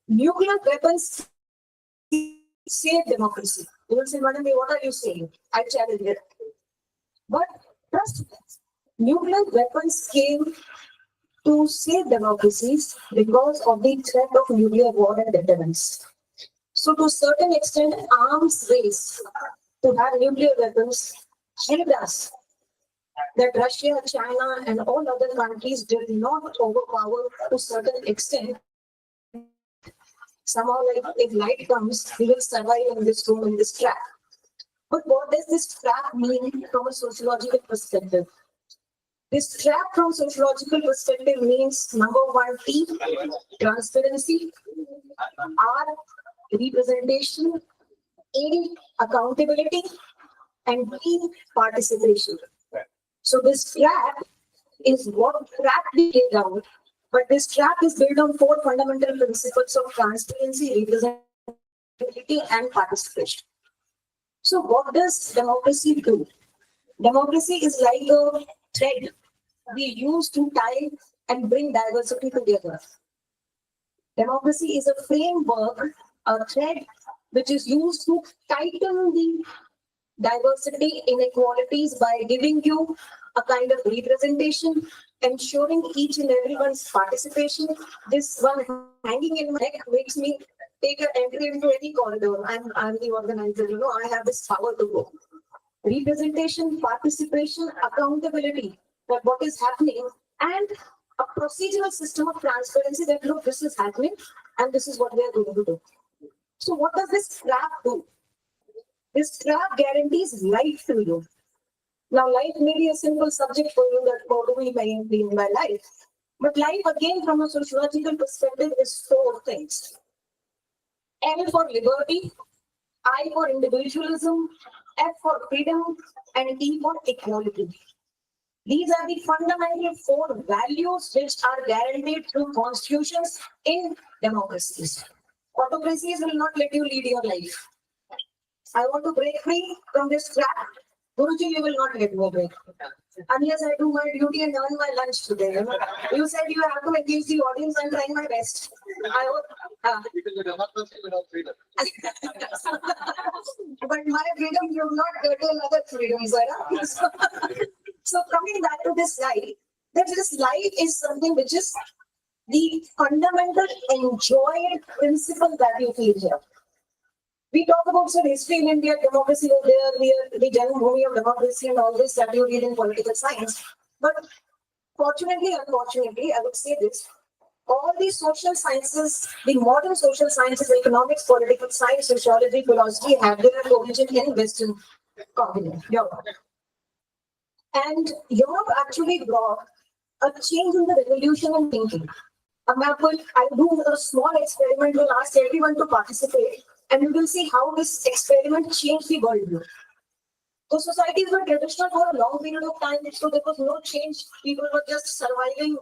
Nuclear weapons save democracy. You will say, Madam, what are you saying? I challenge it. But trust me, nuclear weapons came to save democracies because of the threat of nuclear war and deterrence. So, to a certain extent, arms race to have nuclear weapons helped us that Russia, China, and all other countries did not overpower to a certain extent. Somehow, like if light comes, we will survive in this room, in this trap. But what does this trap mean from a sociological perspective? This trap from sociological perspective means number one, T, transparency, R, representation, A, accountability, and B, participation. So this trap is what trap we laid down, but this trap is built on four fundamental principles of transparency, representativity, and participation. So what does democracy do? Democracy is like a thread we use to tie and bring diversity together. Democracy is a framework, a thread which is used to tighten the diversity inequalities by giving you a kind of representation, ensuring each and everyone's participation. This one hanging in my neck makes me take an entry into any corridor. I'm the organizer, I have this power to go. Representation, participation, accountability, that what is happening, and a procedural system of transparency that look, this is happening and this is what we are going to do. So what does this trap do? This trap guarantees life to you. Now, life may be a simple subject for you, that what do we mean by life? But life, again, from a sociological perspective, is four things. L for liberty, I for individualism, F for freedom, and E for equality. These are the fundamental four values which are guaranteed through constitutions in democracies. Autocracies will not let you lead your life. I want to break free from this trap. Guruji, you will not let me break. Unless I do my duty and earn my lunch today. You said you have to engage the audience. I'm trying my best. I hope. But my freedom, you will not curtail other freedoms. So coming back to this life, that this life is something which is the fundamental enjoyed principle that you feel here. We talk about some history in India, democracy over there, the Janmabhoomi of democracy and all this that you read in political science. But fortunately, unfortunately, I would say this, all these social sciences, the modern social sciences, economics, political science, sociology, philosophy, have their origin in Western continent, Europe. And Europe actually brought a change in the revolution in thinking. I do a small experiment, will ask everyone to participate, and you will see how this experiment changed the worldview. The societies were traditional for a long period of time, so there was no change. People were just surviving.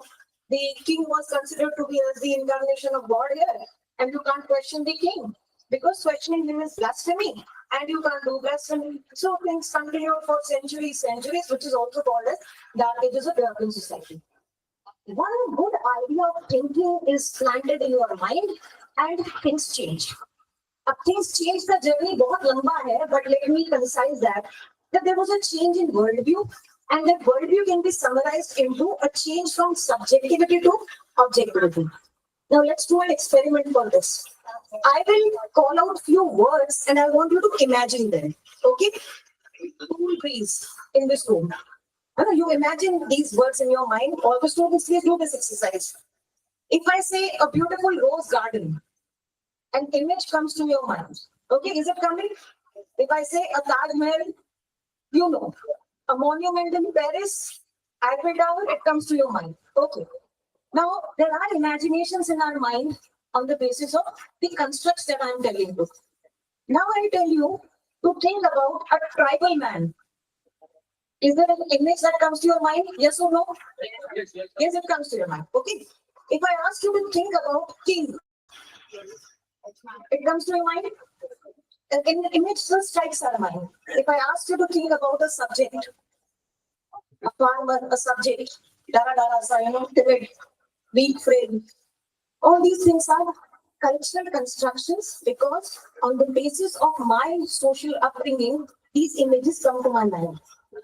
The king was considered to be as the incarnation of God here, and you can't question the king because questioning him is blasphemy, and you can't do blasphemy. So things continued for centuries, which is also called as Dark Ages of European society. One good idea of thinking is planted in your mind, and things change. Things change, the journey बहुत लंबा है, but let me concise that there was a change in worldview, and that worldview can be summarized into a change from subjectivity to objectivity. Now let's do an experiment for this. I will call out few words and I want you to imagine them. Okay? Cool breeze in this room. You imagine these words in your mind. All the students, please do this exercise. If I say a beautiful rose garden, an image comes to your mind. Okay, is it coming? If I say a Taj Mahal, you know. A monument in Paris, Eiffel Tower, it comes to your mind. Okay. Now, there are imaginations in our mind on the basis of the constructs that I am telling you. Now I tell you to think about a tribal man. Is there an image that comes to your mind? Yes or no? Yes, it comes to your mind. Okay. If I ask you to think about king, it comes to your mind? An image just strikes our mind. If I ask you to think about a subject, a farmer, a subject, timid, weak, frail, all these things are cultural constructions because on the basis of my social upbringing, these images come to my mind.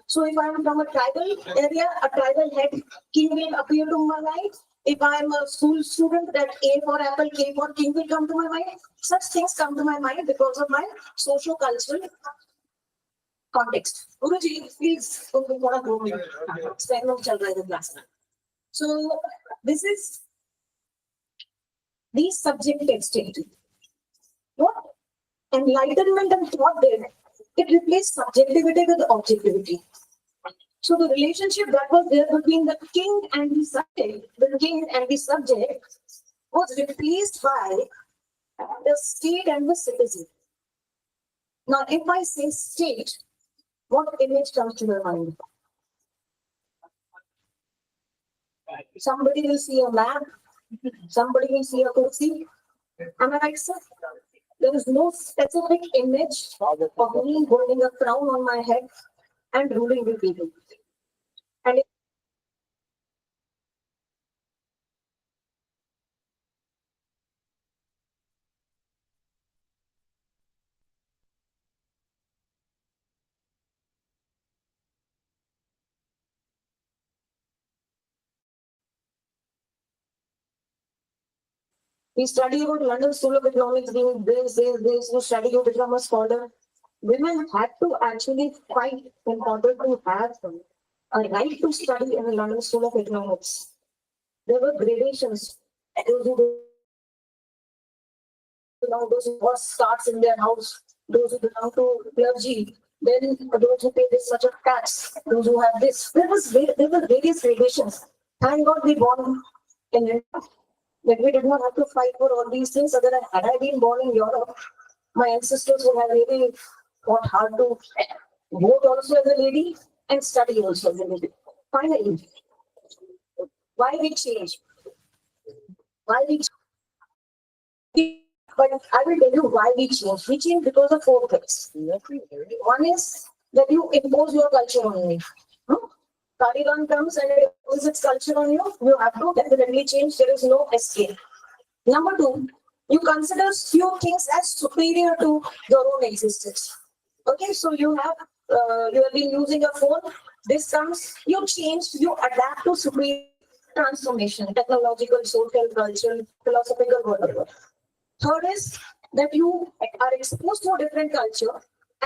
So if I'm from a tribal area, a tribal head king will appear to my mind. If I'm a school student, that A for apple, K for king will come to my mind. Such things come to my mind because of my socio-cultural context. Guruji, please, तुम थोड़ा दो minute Spain में चल रहा है class में. So this is the subjective state. What enlightenment and thought did, it replaced subjectivity with objectivity. So the relationship that was there between the king and the subject was replaced by the state and the citizen. Now, if I say state, what image comes to your mind? Somebody will see a map, somebody will see a kursi. Am I right, sir? There is no specific image of me holding a crown on my head and ruling the people. And we study about London School of Economics being this, you study, you become a scholar. Women had to actually fight in order to have a right to study in the London School of Economics. There were gradations. Those who belong, those who starts in their house, those who belong to clergy, then those who pay this much of tax, those who have this. There were various gradations. Thank God we born in India. That we did not have to fight for all these things. Otherwise, had I been born in Europe, my ancestors would have really fought hard to vote also as a lady and study also as a lady. Finally, why we change? Why we change? But I will tell you why we change. We change because of four things. One is that you impose your culture on me. Taliban comes and it imposes its culture on you, you have to definitely change. There is no escape. Number two, you consider few things as superior to your own existence. Okay, so you have been using a phone. This comes, you change, you adapt to superior transformation, technological, social, cultural, philosophical, whatever. Third is that you are exposed to a different culture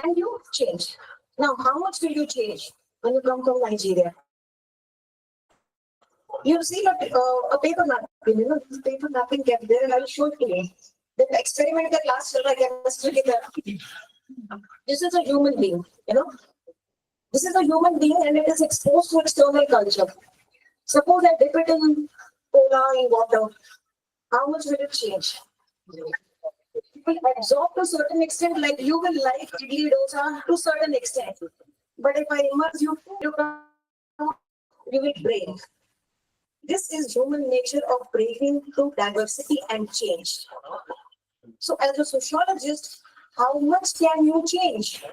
and you change. Now, how much will you change when you come from Nigeria? You see a paper napkin, this paper napkin kept there, and I will show it to you. The experiment that last year I kept. This is a human being, This is a human being and it is exposed to external culture. Suppose I dip it in cola in water. How much will it change? It will absorb to a certain extent, like you will like idli dosa to a certain extent. But if I immerse you, you will break. This is human nature of breaking through diversity and change. So as a sociologist, how much can you change?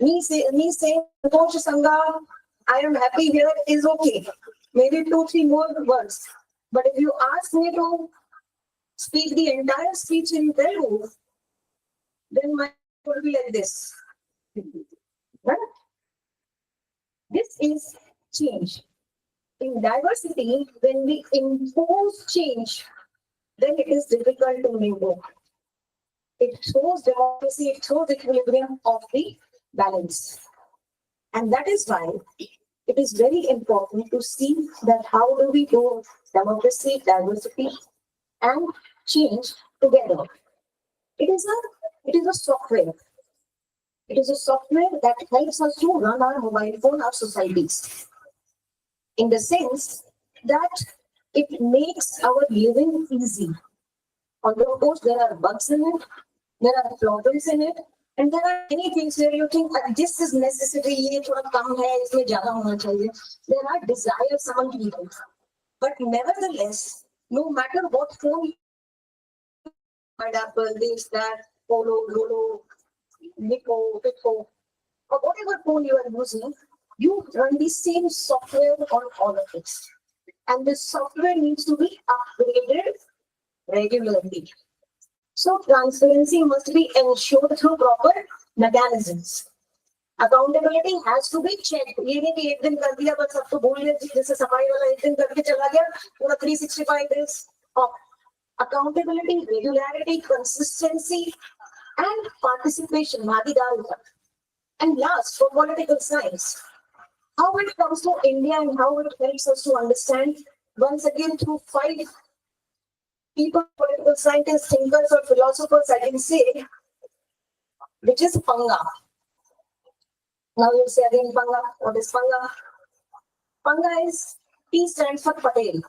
Me saying, Coach Sangha, I am happy here is okay. Maybe 2-3 more words. But if you ask me to speak the entire speech in Telugu, then my will be like this. Right? This is change. In diversity, when we impose change, then it is difficult to maintain. It shows democracy, it shows equilibrium of the balance. And that is why it is very important to see that how do we do democracy, diversity, and change together. It is a software. It is a software that helps us to run our mobile phone, our societies. In the sense that it makes our living easy. Although, of course, there are bugs in it, there are problems in it, and there are many things where you think this is necessary, ye thoda kam hai, isme zyada hona chahiye. There are desires among people. But nevertheless, no matter what phone, Apple, this, that, Polo, Lolo, Nico, Pico, or whatever phone you are using, you run the same software on all of it. And this software needs to be upgraded regularly. So transparency must be ensured through proper mechanisms. Accountability has to be checked. ये नहीं कि एक दिन कर दिया बस सबको भूल गए जैसे सफाई वाला एक दिन करके चला गया पूरा 365 days of accountability, regularity, consistency, and participation. भागीदारी. And last, for political science, how it comes to India and how it helps us to understand once again through 5 people, political scientists, thinkers, or philosophers, I can say, which is Panga. Now you'll say again Panga. What is Panga? Panga is P stands for Patel,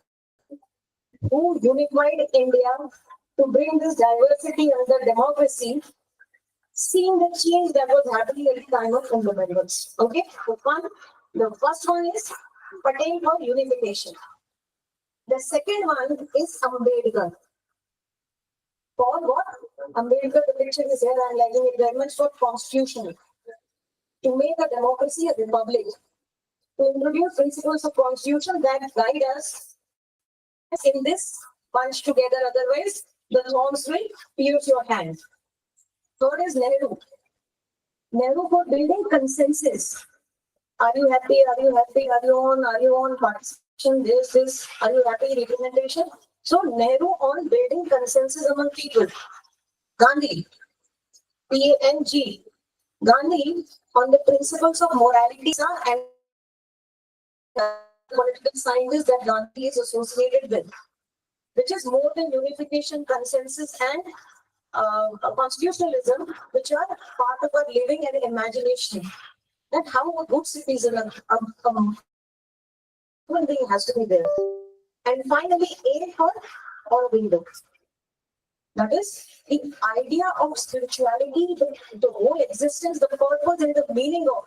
who unified India to bring this diversity under democracy, seeing the change that was happening at the time of independence. Okay, so the first one is Patel for unification. The second one is Ambedkar. For what? Ambedkar, the picture is here, I'm liking it very much for constitution. To make a democracy a republic. To introduce principles of constitution that guide us in this bunch together, otherwise the thorns will pierce your hand. Third is Nehru. Nehru for building consensus. Are you happy? Are you happy? Are you on participation? This. Are you happy? Representation. So Nehru on building consensus among people. Gandhi. PNG. Gandhi on the principles of morality and political sciences that Gandhi is associated with, which is more than unification, consensus, and constitutionalism, which are part of our living and imagination. That how a good citizen, a human being has to be there. And finally, A for Aurobindo. That is the idea of spirituality, the whole existence, the purpose and the meaning of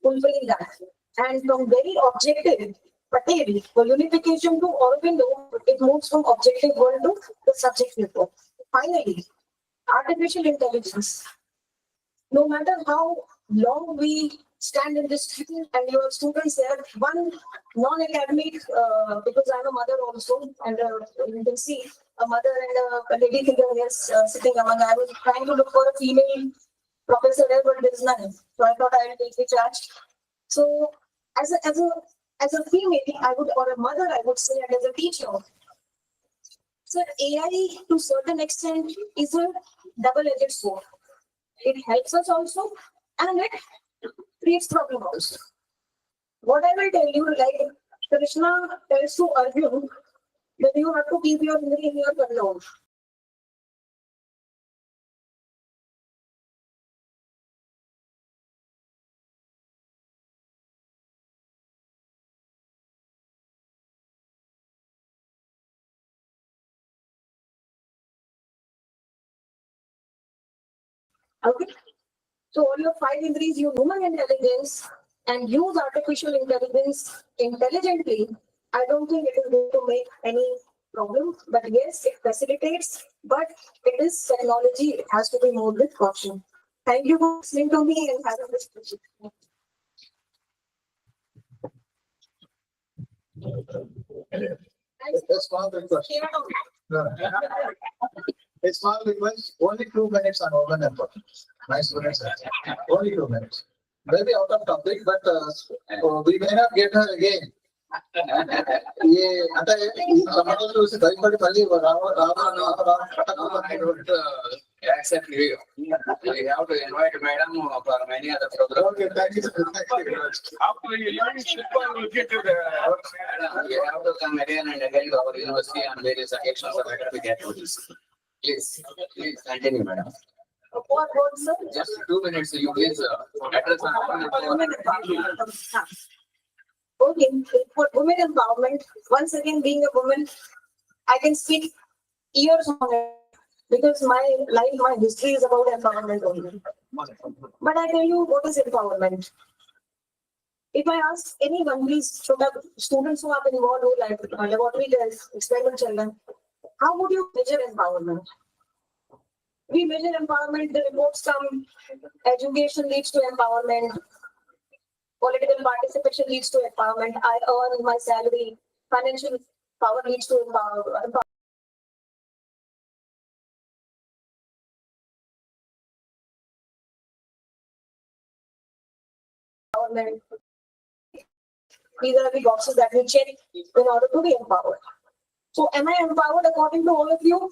fulfilling that. And from very objective, Patel, for unification to Aurobindo, it moves from objective world to the subjective world. Finally, artificial intelligence. No matter how long we stand in this street and your students have one non-academic, because I'm a mother also, and you can see a mother and a lady figure here sitting among. I was trying to look for a female professor there, but there is none. So I thought I will take the charge. So as a female, I would, or a mother, I would say, and as a teacher. So AI to certain extent is a double-edged sword. It helps us also, and it creates problem also. What I will tell you, like Krishna tells to Arjun, that you have to keep your memory in your control. Okay. So all your 5 degrees, use human intelligence and use artificial intelligence intelligently. I don't think it is going to make any problem. But yes, it facilitates, but it is technology. It has to be moved with caution. Thank you for listening to me and have a discussion. That's one of the questions. It's small request, only 2 minutes on open effort. My students, only 2 minutes. Maybe out of topic, but we may not get her again. ये आता है समाज में उसे कई बार पहले I don't accept you. We have to invite madam for many other programs. Okay, thank you. Thank you. After you will get to the. We have to come again and again to our university on various occasions of academic activities. Please continue, madam. What, sir? Just 2 minutes, you please address. Okay, for women empowerment, once again, being a woman, I can speak years on it because my life, my history is about empowerment only. But I tell you, what is empowerment? If I ask anyone, these students who have been involved in life, laboratory experiment children, how would you measure empowerment? We measure empowerment, the reports come, education leads to empowerment, political participation leads to empowerment, I earn my salary, financial power leads to empowerment. empowerment. These are the boxes that we check in order to be empowered. So am I empowered according to all of you?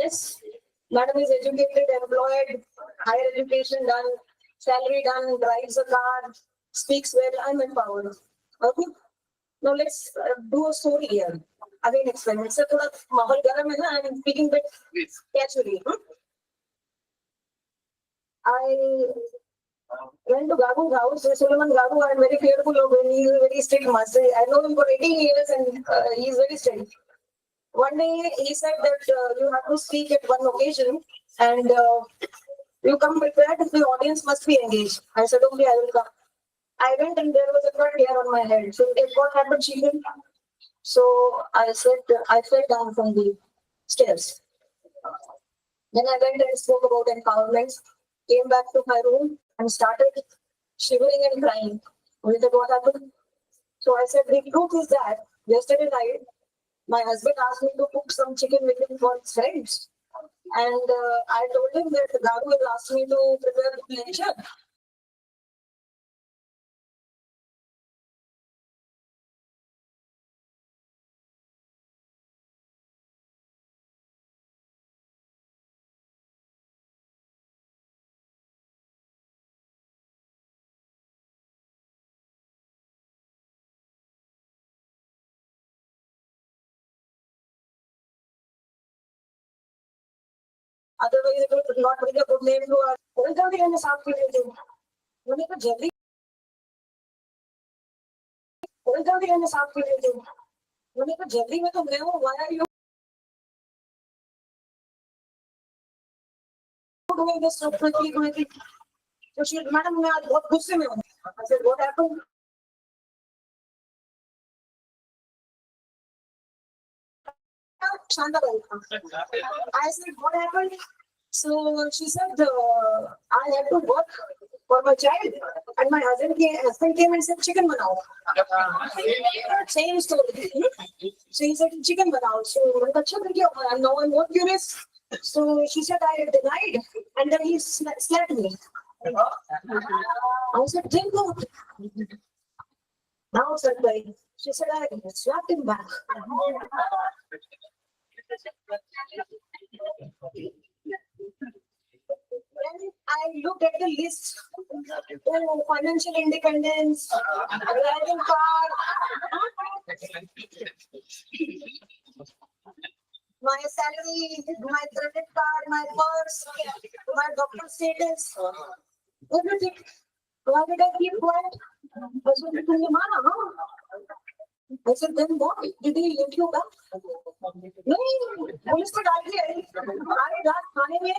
Yes. Madam is educated, employed, higher education done, salary done, drives a car, speaks well, I'm empowered. Okay. Now let's do a story here. Again, explain. It's a thoda mahal garam hai na, I'm speaking bit casually. I went to Gagu's house, Suleiman Gagu, I'm very fearful of him. He's a very strict master. I know him for 18 years and he's very strict. One day he said that you have to speak at one occasion and you come prepared, the audience must be engaged. I said, okay, I will come. I went and there was a cut hair on my head. So it what happened, Shivan? So I said, I fell down from the stairs. Then I went and spoke about empowerment, came back to my room and started shivering and crying. We said, what happened? So I said, the truth is that yesterday night, my husband asked me to cook some chicken with him for his friends. And I told him that Gagu has asked me to prepare the lecture. Otherwise, it would not bring a good name to our. जल्दी मैंने साफ कर दिया मैंने कहा जल्दी में तो मैं हूँ why are you doing this so quickly तो she madam मैं आज बहुत गुस्से में हूँ I said what happened Shanda I said what happened so she said I had to work for my child and my husband came and said chicken banao same story so he said chicken banao so now I'm more curious so she said I denied and then he slapped me I said thank God now sir she said I slapped him back When I looked at the list, financial independence, driving car, my salary, my credit card, my purse, my doctor status, everything. Why did I keep quiet? I said, then what? Did he let you back? No, police को डाल दिया हमारे रात खाने में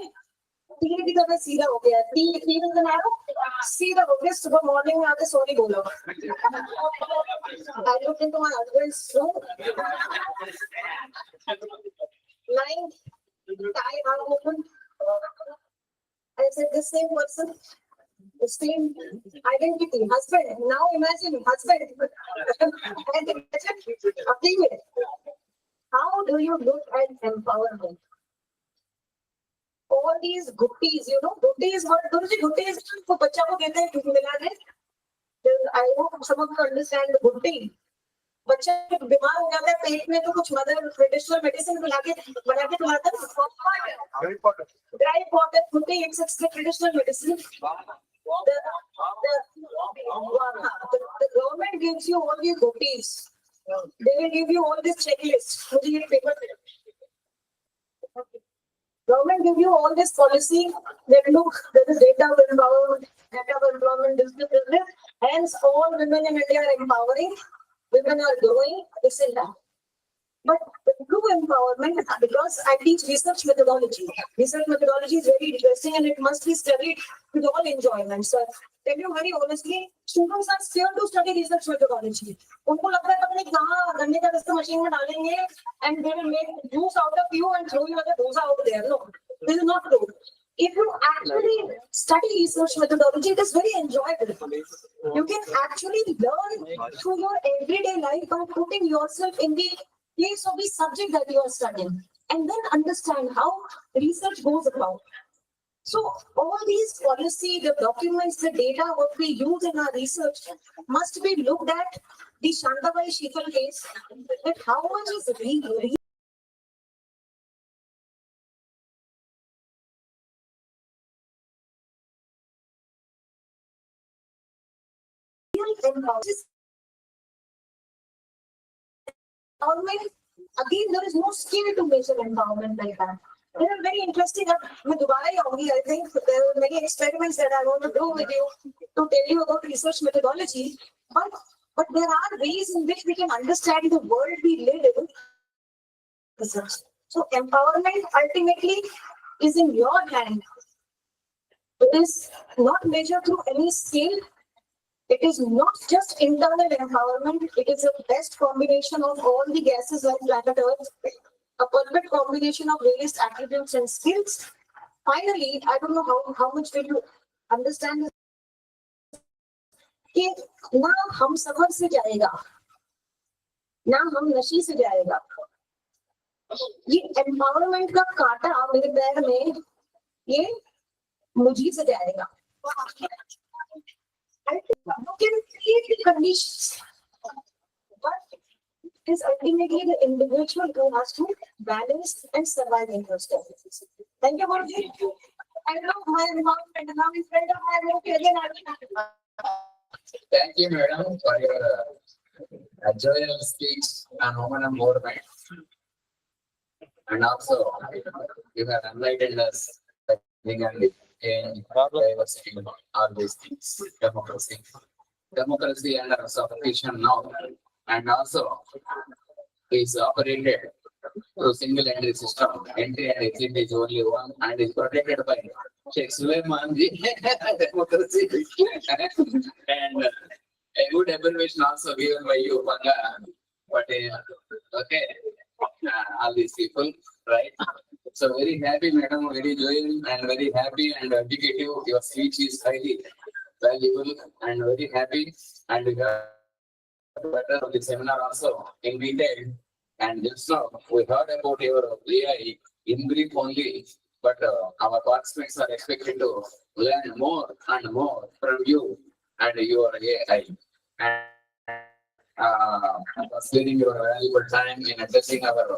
तीन की तरह सीधा हो गया तीन बनाया सीधा हो गया सुबह मॉर्निंग में आके सोने बोला I looked into my husband's room lying tie arm open I said the same person the same identity husband now imagine husband and a female how do you look at empowerment all these guttis you know guttis what guttis को बच्चा को देते हैं मिलाने I hope some of you understand the gutti बच्चा बीमार हो जाता है पेट में तो कुछ मदर ट्रेडिशनल मेडिसिन बना के खिलाता है ड्राई पाउडर गुट्टी it's the traditional medicine the government gives you all these guttis they will give you all this checklist मुझे ये paper government give you all this policy that look there is data of employment business hence all women in India are empowering women are growing this and that but the true empowerment because I teach research methodology is very interesting and it must be studied with all enjoyment so tell you very honestly students are scared to study research methodology उनको लगता है पता नहीं कहाँ गन्ने का रस machine में डालेंगे and they will make juice out of you and throw you as a dosa out there no this is not true if you actually study research methodology it is very enjoyable you can actually learn through your everyday life by putting yourself in the place of the subject that you are studying and then understand how research goes about So all these policy, the documents, the data, what we use in our research must be looked at. The Shantabai Shikal case, that how much is real empowerment. Again, there is no skill to measure empowerment like that. It is very interesting. I think there are many experiments that I want to do with you to tell you about research methodology. But there are ways in which we can understand the world we live in. Research. So empowerment ultimately is in your hand. It is not measured through any scale. It is not just internal empowerment. It is a best combination of all the gases like planet Earth, a perfect combination of various attributes and skills. Finally, I don't know how much will you understand this. कि ना हम सफर से जाएगा, ना हम नशे से जाएगा. ये empowerment का कांटा मेरे पैर में, ये मुझे से जाएगा. You can create the conditions, but it is ultimately the individual who has to balance and survive in those terms. Thank you, Guruji. I know my mom and now is friend of mine. Okay, again, Thank you, madam, for your enjoyable speech on women empowerment. And also, you have enlightened us regarding in diversity, all these things, democracy. Democracy under suffocation now, and also is operated through single entry system. Entry and exit is only one and is protected by Shakespeare Manji democracy. And a good evaluation also given by you, Panga. But okay, all these people, right? So very happy, madam, very joyful and very happy and educative. Your speech is highly valuable and very happy. And we have better of the seminar also in detail. And just now we heard about your AI in brief only, but our participants are expected to learn more and more from you and your AI. And spending your valuable time in addressing our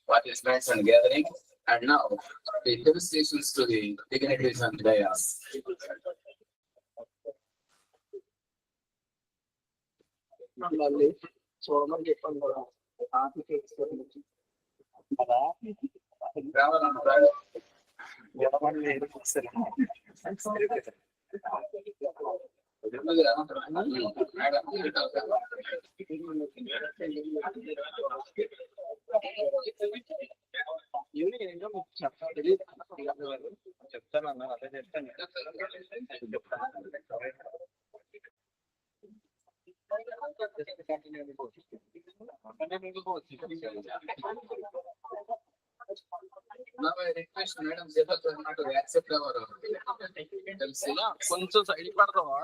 participants and gathering. And now the demonstrations to the dignitaries and dais. చెప్తాను అదే చెప్తాను Now I request Madam Zeba to accept our కొంచెం side పడతావా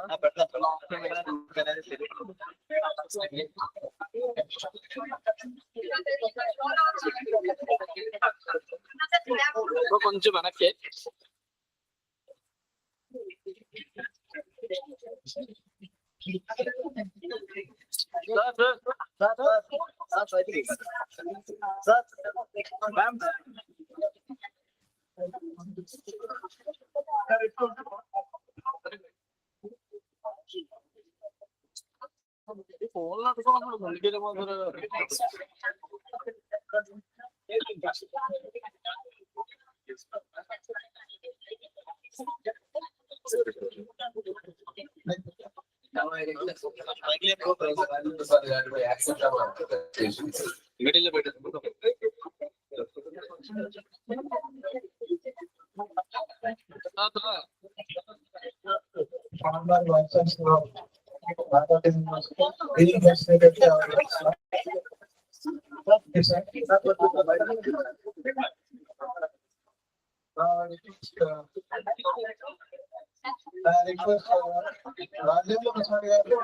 కొంచెం వెనక్కి phone నడుచుకున్నాడు ముందుకెళ్ళి Now I request to accept our petitions. Middle Rajendra Prasad garu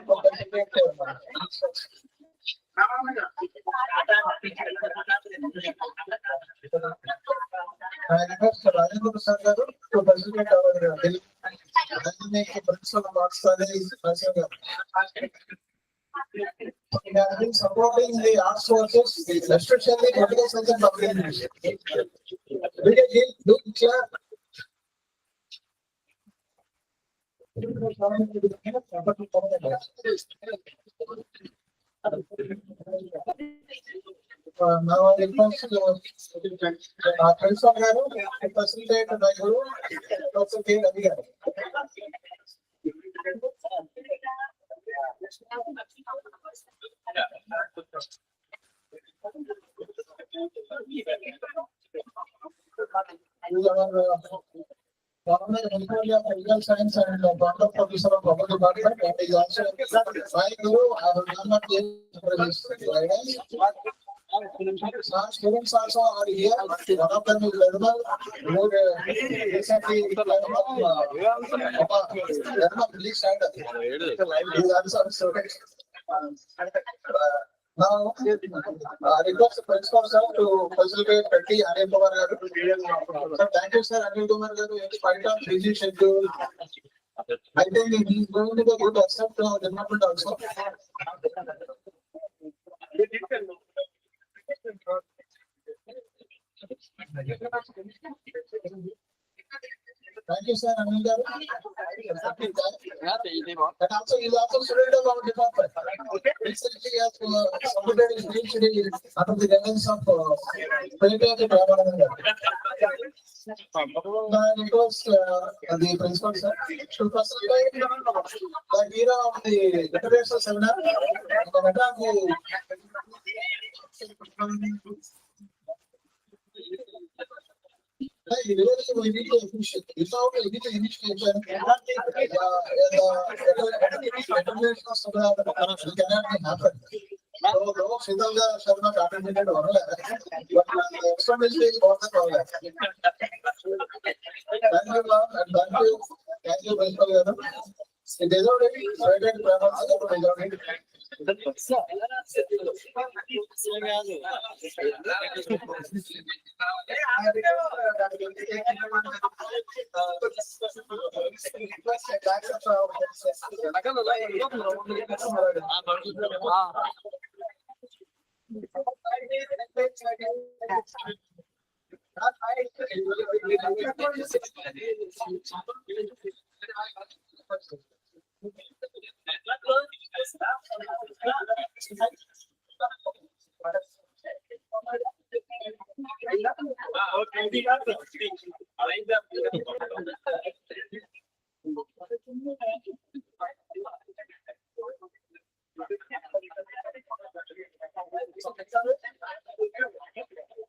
I request Rajendra Prasad garu to facilitate our bill. And make the principal of Arts College is Prasad garu. He has been supporting the arts forces, especially medical science and public education. Big clap. Now I request Principal garu to facilitate by Guru, Dr. K. Ravi garu. Is our former employee of legal science and conduct officer of public department, and is also by Guru. I will not give guidance. Some students also are here. One of them is Lerma, who recently Lerma, please stand up. He is also a student. Now, request the principal sir to facilitate Petty Anil Kumar garu. Sir, thank you, sir. Anil Kumar garu, in spite of busy schedule, I think he is going to be a good asset to our department also. Thank you, sir. Anil garu. And also, he is also student of our department. Recently, he has submitted his PhD under the guidance of Pellettier Ramanathan garu. I request the principal sir to facilitate the era of the international seminar. The matter of the we need to appreciate. Without any initiation, cannot happen. So, though Sidanga Sharma participated on that, but the explanation is more than all that. Thank you, ma'am, and thank you, Principal garu. It is already cited Brahman.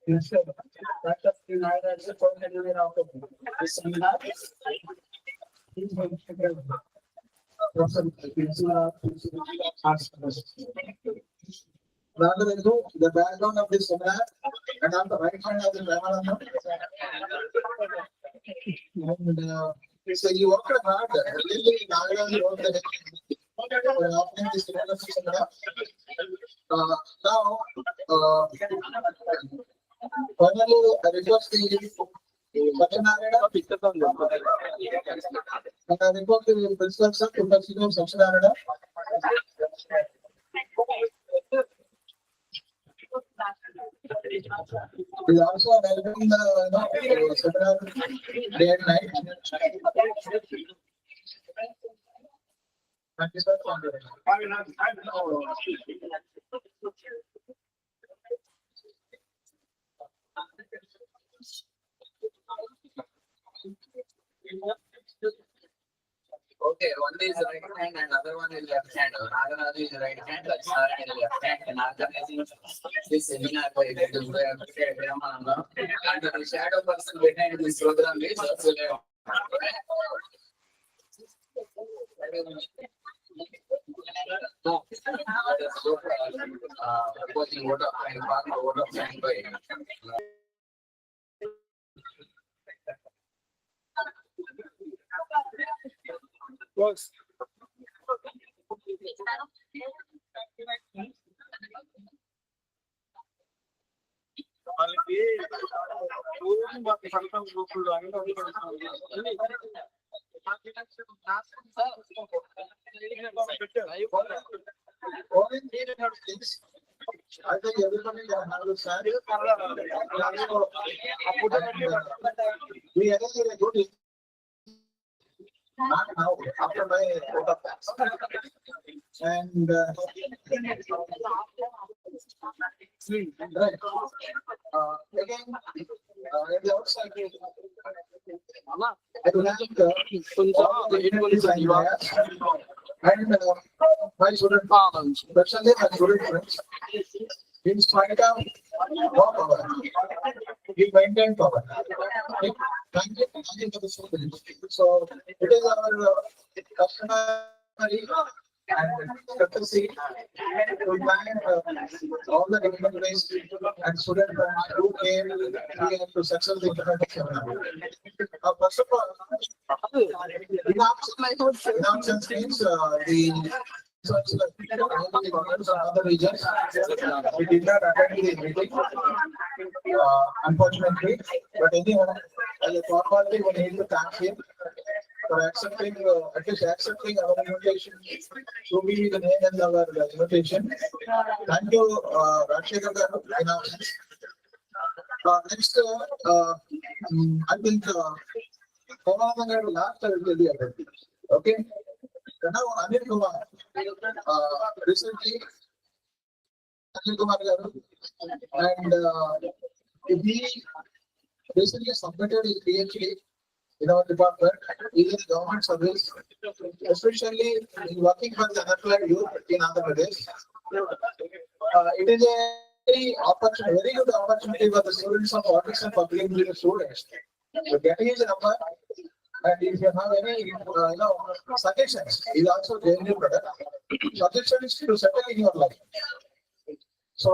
Yes, sir. Dr. Srinagar is the coordinator of the seminar. Rather than do the background of this seminar and on the right hand of the Ramanathan. And so you worked hard, really, Nagaraja worked opening this seminar. Now, finally, I request the Satyanarayana. And I request the principal sir to consider Satyanarayana. He is also helping the seminar day and night. Thank you, sir. Okay, one is right hand and other one is left hand. Nagaraja is right hand, Lakshmana is left hand. And organizing this seminar by Ramanathan. And the shadow person behind this program is Sulaiman. Opposing vote of and vote of signed by. Works. వాళ్ళకి ఊరు మాకు సంతం గ్రూపులు అన్ని Only three things. I think everybody can have a sad. We arranged a good. Not now, after my vote of thanks. And right. Again, at the outside. I will have all the Indians and my student, especially my student friends, in spite of power, he maintained power. Thank you for the students. So it is our customary and courtesy to thank all the dignitaries and students who came here to successfully implement the seminar. First of all, in absence means the other regions, we did not attend the meeting, unfortunately, but anyhow, as a formality, we need to thank him for accepting, at least accepting our invitation to be the name and our invitation. Thank you, Rajshekar garu, in absence. Next, I think, Pavanathan garu last I will tell you about it. Okay? Now, Anil Kumar, recently, Anil Kumar garu, and he recently submitted his PhD in our department, he is in government service, especially in working for the unemployed youth in Andhra Pradesh. It is a very good opportunity for the students of artists and public education students to get his number. And if you have any, suggestions, he is also genuine product. Suggestions to settle in your life. So,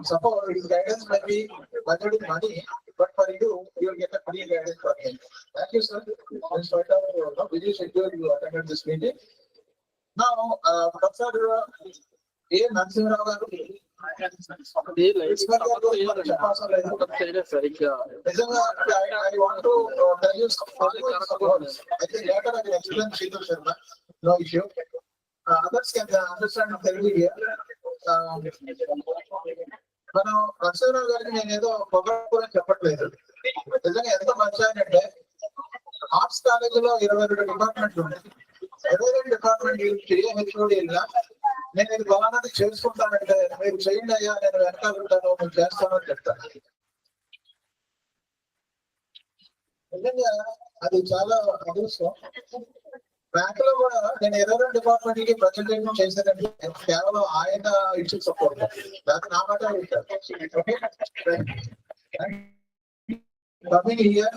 suppose his guidance might be budgeting money, but for you, you will get a free guidance for him. Thank you, sir. In spite of busy schedule, you attended this meeting. Now, Professor A. Narasimha garu, I want to tell you some points. I think later I will explain Sheetal Sharma. No issue. Others can understand Telugu here. మనం నరసింహరావు గారికి నేను ఏదో పొగడని చెప్పట్లేదు. నిజంగా ఎంత మంచి అంటే arts కాలేజీలో 22 డిపార్ట్మెంట్లు ఉన్నాయి. 22 డిపార్ట్మెంట్ హెచ్ఓడి వెళ్ళినా నేను ఇది బలానాన్ని చేసుకుంటానంటే మీరు చేయండి అయ్యా, నేను వెనకాల ఉంటాను, నేను చేస్తానని చెప్తాను. నిజంగా అది చాలా అదృష్టం. బ్యాంక్ లో కూడా నేను 22 డిపార్ట్మెంట్ కి ప్రజెంటేషన్ చేశానంటే కేవలం ఆయన ఇచ్చి సపోర్ట్, దానికి నా మాట కమింగ్ ఇయర్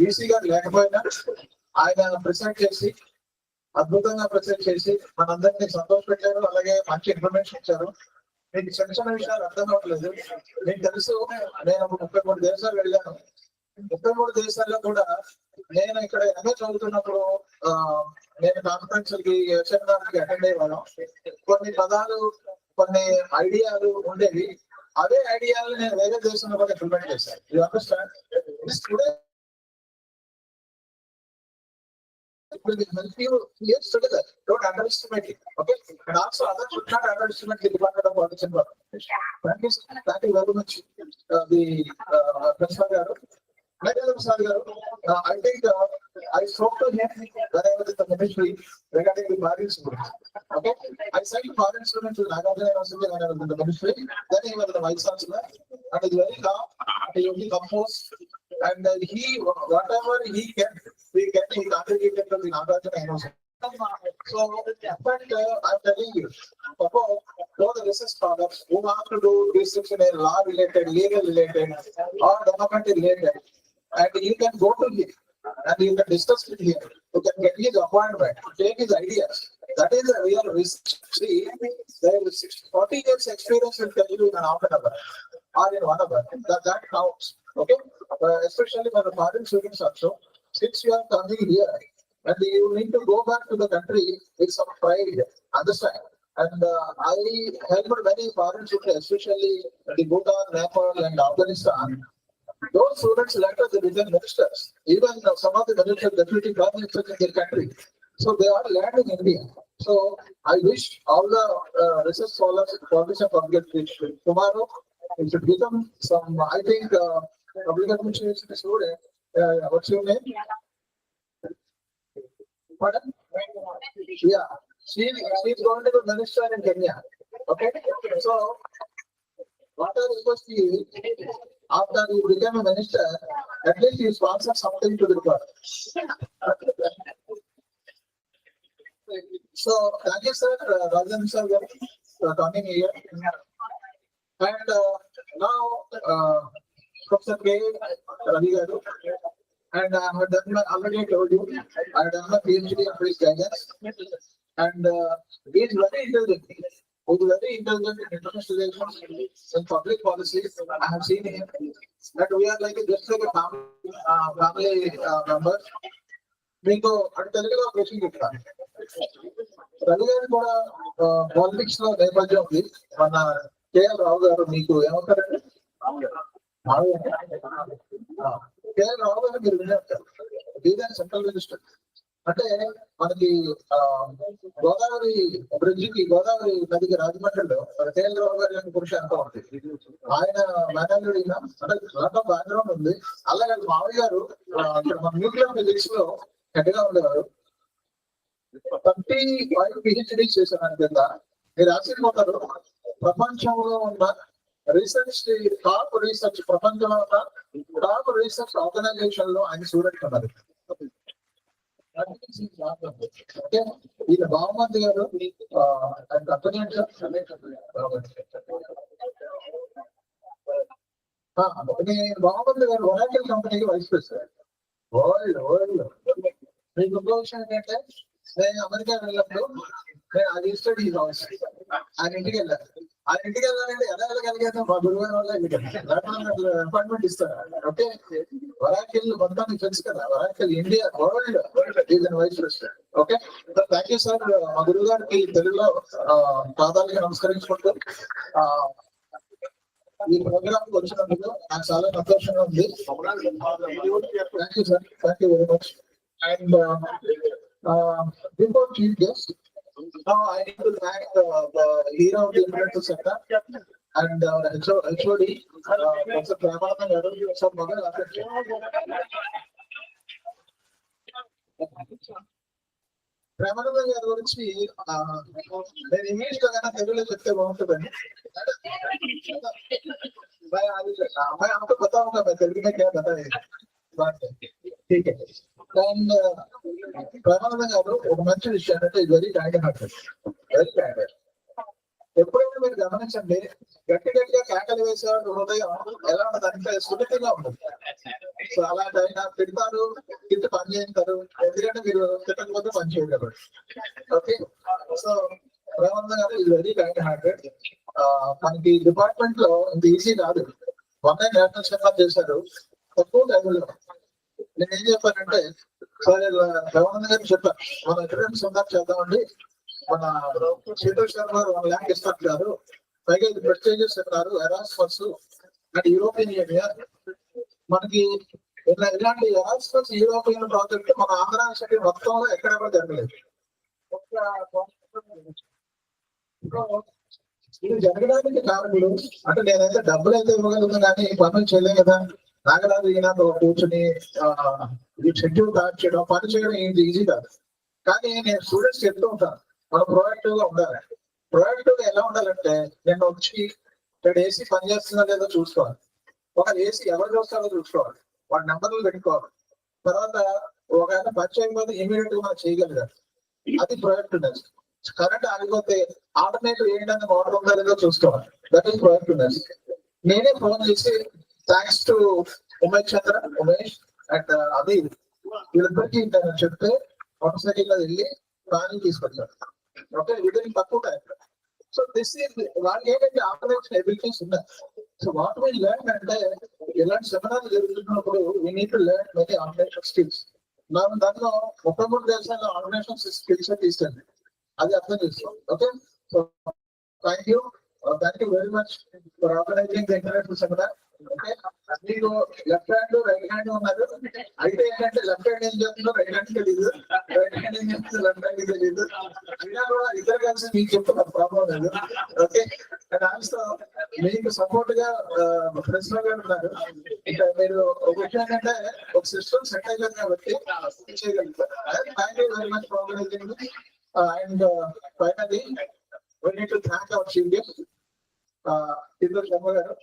వీసీ గారు లేకపోయినా ఆయన ప్రెసెంట్ చేసి అద్భుతంగా ప్రెసెంట్ చేసి మనందరినీ సంతోష పెట్టారు. అలాగే మంచి ఇన్ఫర్మేషన్ ఇచ్చారు. మీకు చిన్న చిన్న విషయాలు అర్థం అవ్వట్లేదు. మీకు తెలుసు, నేను 33 దేశాలు వెళ్ళాను. 33 దేశాల్లో కూడా నేను ఇక్కడ ఎంఏ చదువుతున్నప్పుడు నేను కాన్ఫరెన్స్ కి సెమినార్కి అటెండ్ అయ్యేవాళ్ళం. కొన్ని పదాలు, కొన్ని ఐడియాలు ఉండేవి. అదే ఐడియాలు నేను వేరే దేశంలో కూడా ఇంప్లిమెంట్ చేశాను. You understand this today. It will help you years together. Don't underestimate it. Okay. And also others should not underestimate the Department of Politics and Government. Thank you very much, the Principal. I think I spoke to him when I was in the ministry regarding the foreign students. Okay, I sent foreign students to Nagarjuna University when I was in the ministry. Then he was the vice chancellor, and it's very long. He only composed, and he whatever he contributed to the Nagarjuna University. So, but I'm telling you, all the research scholars who want to do research in a law related, legal related, or government related, and you can go to him and you can discuss with him. You can get his appointment, take his ideas. That is a real research. See, there is 40 years experience will tell you in an half an hour or in 1 hour. That counts. Okay, especially for the foreign students also. Since you are coming here and you need to go back to the country with some pride, understand? And I helped many foreign students, especially the Bhutan, Nepal, and Afghanistan. Those students later they became ministers. Even some of the ministers deputy prime ministers in their country. So they are land in India. So I wish all the research scholars, professor forget tomorrow it should become some. I think public administration student. What's your name? Pardon? Yeah, she's going to be minister in Kenya. Okay, so what I request you, after you become a minister, at least you sponsor something to the club. So thank you, sir, Rajan sir, for coming here. And now, Professor K. Ravi Garu, and I have done my, already told you, I have done my PhD under his guidance, and he is very intelligent. He is very intelligent in international relations, in public policy. I have seen him, that we are like just like a family members. మీకు అటు తెలుగులో question చెప్తాను. రవి గారు కూడా politics లో నేపథ్యం ఉంది. మన కేఎల్ రావు గారు మీకు ఏమవుతారండి? కేఎల్ రావు గారు మీరు వినేస్తారు. Bidar central minister. అంటే మనకి గోదావరి బ్రిడ్జికి, గోదావరి నదికి రాజమండ్రిలో కేఎల్ రావు గారి పురుష ఎంత ఉంది. ఆయన మేనేజర్ అంటే చాలా బ్యాక్గ్రౌండ్ ఉంది. అలాగే మావయ్య గారు ఇక్కడ మన న్యూక్లియర్ ఫిజిక్స్ లో హెడ్గా ఉండేవారు. 35 PhD చేశారు ఆయన కింద. మీరు ఆశ్చర్యపోతారు, ప్రపంచంలో ఉన్న రీసెర్చ్ టాప్ రీసెర్చ్, ప్రపంచంలో ఉన్న టాప్ రీసెర్చ్ ఆర్గనైజేషన్ లో ఆయన స్టూడెంట్ ఉన్నారు. ఓకే, ఈయన బాగుమంది గారు ఆయన కంపెనీ బాగుమంది గారు ఒరాకిల్ కంపెనీకి వైస్ ప్రెసిడెంట్ వరల్డ్. మీకు ఇంకో విషయం ఏంటంటే, నేను అమెరికా వెళ్ళినప్పుడు నేను అది స్టడీ హౌస్ ఆయన ఇంటికి వెళ్ళాను. ఆయన ఇంటికి వెళ్ళాలంటే ఎలా వెళ్ళగలిగాను? మా గురువు వల్ల అపాయింట్మెంట్ ఇస్తారు. ఓకే, వరాకిల్ మొత్తానికి తెలుసు కదా, వరాకిల్ India world is vice president. Okay, thank you sir. మా గురువు గారికి తెలుగులో పాదాలకి నమస్కరించుకుంటూ ఈ ప్రోగ్రామ్ వచ్చినందుకు నాకు చాలా సంతోషంగా ఉంది. Thank you sir, thank you very much. And before chief guest, now I need to thank the hero of the international sector and HOD, Professor Pramananda Garu. Some Magal Pramananda Garu గురించి నేను English లో కన్నా తెలుగులో చెప్తే బాగుంటుందని. मैं आपको बताऊंगा, मैं तेलुगु में क्या बताया बात है, ठीक है. అండ్ ప్రమాదంగా గారు ఒక మంచి విషయం అంటే very kind hearted, very kind. ఎప్పుడైనా మీరు గమనించండి, గట్టి గట్టిగా కేకలు వేసేవాడు హృదయం ఎలా ఉండదంటే సున్నితంగా ఉంటుంది. సో అలాంటి ఆయన తిడతారు, తిట్టి పని చేస్తారు, ఎందుకంటే మీరు తిట్టకపోతే పని చేయగలరు. ఓకే, సో ప్రమాదం గారు ఇది వెరీ కైండ్ హార్టెడ్. మనకి డిపార్ట్మెంట్ లో ఇంత ఈజీ కాదు. మొన్న నేషనల్ సెమినార్ చేశారు తక్కువ టైంలో. నేను ఏం చెప్పానంటే, సరే రవాణా గారిని చెప్పాను, మన ఎక్కడైనా సెమినార్ చేద్దామండి, మన శీతల్ శర్మ 1 lakh ఇస్తారు కాదు, పైగా ఇది prestigious seminar, Erasmus and European union. మనకి ఇలాంటి ఎరాస్మస్ యూరోపియన్ ప్రాజెక్ట్ మన ఆంధ్ర సిటీ మొత్తంలో ఎక్కడ కూడా జరగలేదు. ఇది జరగడానికి కారణాలు అంటే, నేనైతే డబ్బులు అయితే ఇవ్వగలుగుతాను కానీ పనులు చేయలేం కదా. నాగరాజు ఈయనతో కూర్చుని షెడ్యూల్ తయారు చేయడం, పని చేయడం ఈజీ కాదు. కానీ నేను స్టూడెంట్స్ చెప్తూ ఉంటాను, మనం ప్రొయాక్టివ్ గా ఉండాలి. ప్రొయాక్టివ్ గా ఎలా ఉండాలంటే, నేను వచ్చి ఇక్కడ ఏసీ పని చేస్తుందో లేదో చూసుకోవాలి. ఒక ఏసీ ఎవరు చూస్తారో చూసుకోవాలి, వాడి నెంబర్లు పెట్టుకోవాలి. తర్వాత ఒక ఆయన పని చేయకపోతే ఇమీడియట్ గా మనం చేయగలిగారు, అది ప్రొయాక్టివ్నెస్. కరెంట్ ఆగిపోతే ఆల్టర్నేటివ్ ఏంటంటే మోటార్ ఉందా లేదో చూసుకోవాలి, దట్ ఈస్ ప్రొయాక్టివ్నెస్. నేనే ఫోన్ చేసి థ్యాంక్స్ టు ఉమేష్ అండ్ అది వీళ్ళిద్దరికి నేను చెప్తే మోటార్ సైకిల్ లో వెళ్ళి పానీ తీసుకొచ్చారు. ఓకే, వీటిని తక్కువ టైం. సో దిస్ ఈజ్ వాళ్ళకి ఏంటంటే ఆపరేషన్ ఎబిలిటీస్ ఉన్నాయి. సో వాట్ వీ లెర్న్ అంటే, ఇలాంటి సెమినార్లు జరుగుతున్నప్పుడు we need to learn many operation skills. మనం దానిలో 33 దేశాల్లో ఆపరేషన్ స్కిల్స్ తీసుకెళ్ళి అది అర్థం చేసుకోవాలి. Okay, So thank you very much for organizing the international seminar. Okay, మీకు లెఫ్ట్ హ్యాండ్ రైట్ హ్యాండ్ ఉన్నారు. అయితే ఏంటంటే లెఫ్ట్ హ్యాండ్ ఏం చేస్తుందో రైట్ హ్యాండ్ తెలియదు, రైట్ హ్యాండ్ ఏం చేస్తుందో లెఫ్ట్ హ్యాండ్ తెలియదు. అయినా కూడా ఇద్దరు కలిసి మీకు చెప్తున్న ప్రాబ్లం లేదు. ఓకే, అండ్ ఆల్సో మీకు సపోర్ట్ గా ప్రెసిడెంట్ గారు ఉన్నారు. ఇంకా మీరు ఒక విషయం ఏంటంటే ఒక సిస్టమ్ సెట్ అయిపోయింది కాబట్టి చేయగలుగుతారు. Thank you very much for organising. And finally we need to thank our chief guest, Indra Sharma garu.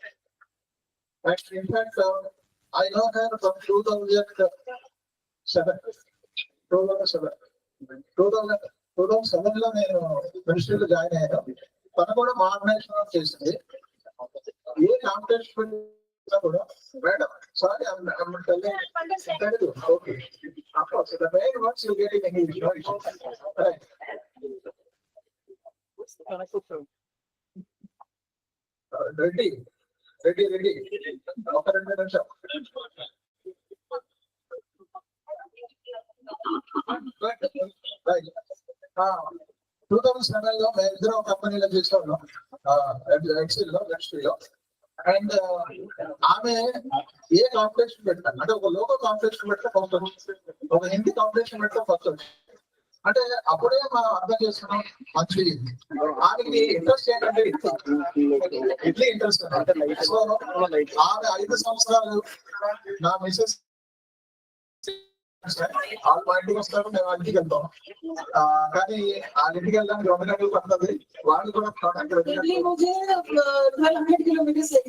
And in fact, I know her from 2007 లో నేను మినిస్ట్రీలో జాయిన్ అయ్యాను. తను కూడా మా ఆర్గనైజేషన్ చేసింది. ఏ కాంపిటీషన్ కూడా madam sorry Telugu okay the main words you get in English, no issue. Right. Reddy ఒక 2 నిమిషం. 2007 లో మేము ఇద్దరం కంపెనీలో చేసేవాళ్ళం, ఎక్సెల్ లో ఇండస్ట్రీలో. అండ్ ఆమె ఏ కాంపిటీషన్ పెట్టినా అంటే ఒక లోకల్ కాంపిటీషన్ పెట్టినా ఫస్ట్ వచ్చింది, ఒక హిందీ కాంపిటీషన్ పెట్టినా ఫస్ట్ వచ్చింది. అంటే అప్పుడే మనం అర్థం చేసుకున్నాం మంచి ఆమెకి ఇంట్రెస్ట్ ఏంటంటే ఇడ్లీ ఇంట్రెస్ట్. సో ఆమె 5 సంవత్సరాలు నా మిసెస్ వాళ్ళు మా ఇంటికి వస్తారు, మేము వాళ్ళ ఇంటికి వెళ్తాం. కానీ వాళ్ళ ఇంటికి వెళ్ళడానికి 2 గంటలు పడుతుంది. వాళ్ళు కూడా दिल्ली मुझे 1200 किलोमीटर से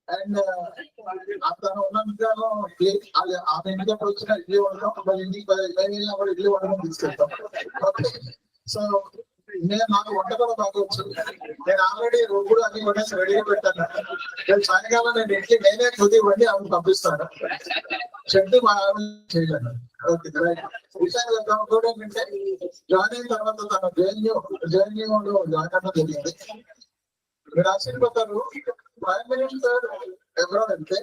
అండ్ అతను ఉన్నంతలో ఆమె ఇంటికి ఎప్పుడు వచ్చినా ఇడ్లీ వండడం, వాళ్ళ ఇంటికి వెళ్ళినా కూడా ఇడ్లీ వండడం తీసుకెళ్తాం. ఓకే, సో నాకు వంట కూడా బాగా వచ్చు. నేను ఆల్రెడీ కూడా అన్ని కొనేసి రెడీగా పెట్టాను. నేను సాయంకాలం నేను ఇంటికి నేనే కొద్ది వండి ఆమె పంపిస్తాను. చెట్టు మా ఆమె చేయలేను. Okay right. విషయాన్ని వెళ్తాం కూడా ఏంటంటే జాయిన్ అయిన తర్వాత తను జేఎన్యూలో జాయిన్ అవ్వడం జరిగింది. మీరు ఆశ్చర్యపోతారు, ప్రైమ్ మినిస్టర్ ఎవరో వెళ్తే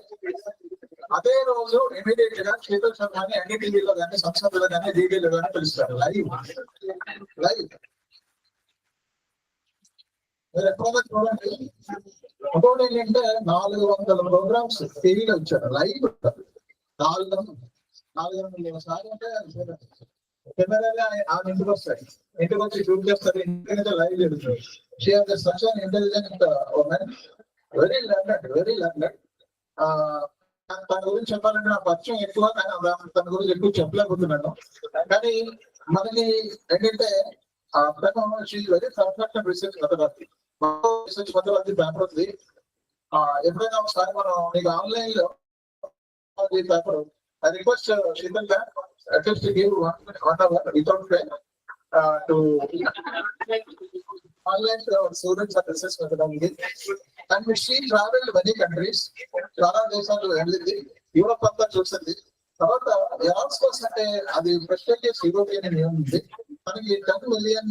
అదే రోజు ఇమీడియట్ గా శీతల్ శర్మని ఎన్డీటీవీలో కానీ సంస్థలో కానీ డీడీలో కానీ పిలుస్తారు లైవ్. మీరు ఎప్పుడైనా చూడండి. ఇంకోటి ఏంటంటే 400 ప్రోగ్రామ్స్ టీవీలో ఇచ్చారు లైవ్. 400 సార్లు అంటే కెమెరాలో ఆమె ఇంటికి వస్తాయి, ఇంటికి వచ్చి షూట్ చేస్తారు, ఇంటికి లైవ్ జరుగుతుంది. She has such an intelligent women, very learned. తన గురించి చెప్పాలంటే నా పరిచయం ఎక్కువ, కానీ తన గురించి ఎక్కువ చెప్పలేకపోతున్నాను. కానీ మనకి ఏంటంటే very perfect research methodology. Research methodology paper ఉంది. ఎప్పుడైనా ఒకసారి మనం మీకు ఆన్లైన్ లో paper I request Sheetal ma'am just to give 1 hour without pay to online students and research methodology. And she traveled many countries. చాలా దేశాలు వెళ్ళింది, యూరోప్ అంతా చూసింది. తర్వాత ఎరాస్మస్ అంటే అది ప్రెస్టీజియస్ యూరోపియన్ యూనియన్ ఉంది. మనకి $10 million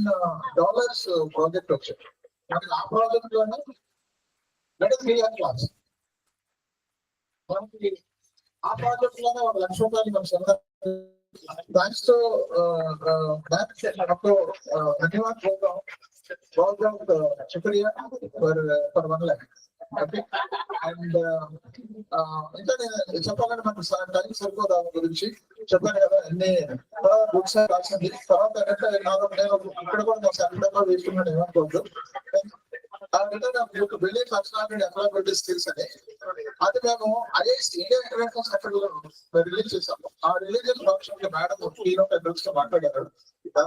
ప్రాజెక్ట్ వచ్చింది. మనకి ఆ ప్రాజెక్ట్ లోనే 3 year క్లాస్. మనకి ఆ ప్రాజెక్ట్ లోనే ₹1,00,000 మనం సొంతం. థ్యాంక్స్ టు ధన్యవాద్ ప్రోగ్రామ్ శుక్రియా ఫర్ 1 lakh. ఓకే, అండ్ ఇంకా నేను చెప్పాలంటే మనకు టైం సరిపోదు ఆమె గురించి. చెప్పాను కదా ఎన్ని బుక్స్ రాసింది. తర్వాత ఏంటంటే నేను ఇక్కడ కూడా నా సెంటర్ వేసుకున్నాను, ఏమనుకోవద్దు. బిల్డింగ్ పర్సనాలిటీ ఎంప్లాయబిలిటీ స్కిల్స్ అని అది మేము ఐఎస్ ఇండియా ఇంటర్నేషనల్ సెంటర్ లో రిలీజ్ చేసాము. ఆ రిలీజియస్ ఫంక్షన్ కి మేడం కీనోట్ అడ్రస్ తో మాట్లాడారు. ఇంకా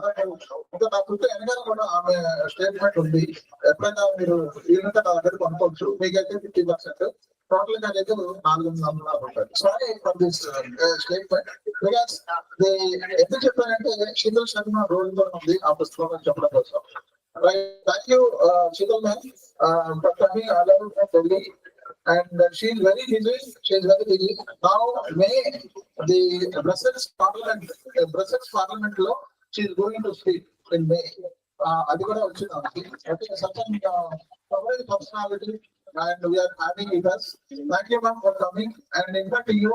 నా పుట్టు వెనకాల కూడా ఆమె స్టేట్మెంట్ ఉంది. ఎప్పుడైనా మీరు వీళ్ళంటే నా దగ్గర కొనుక్కోవచ్చు. మీకైతే 50%, టోటల్ గా అయితే 400 రూపాయలు. Sorry for this statement because ఎందుకు చెప్పానంటే శీతల్ శర్మ రోల్ తో ఉంది ఆ పుస్తకం చెప్పడం కోసం. Right. Thank you, Sheetal ma'am, for coming all over from Delhi. And she is very busy. Now, May the Brussels Parliament law, she is going to speak in May. అది కూడా వచ్చింది. Such an coverage personality, and we are having with us. Thank you ma'am for coming, and in fact you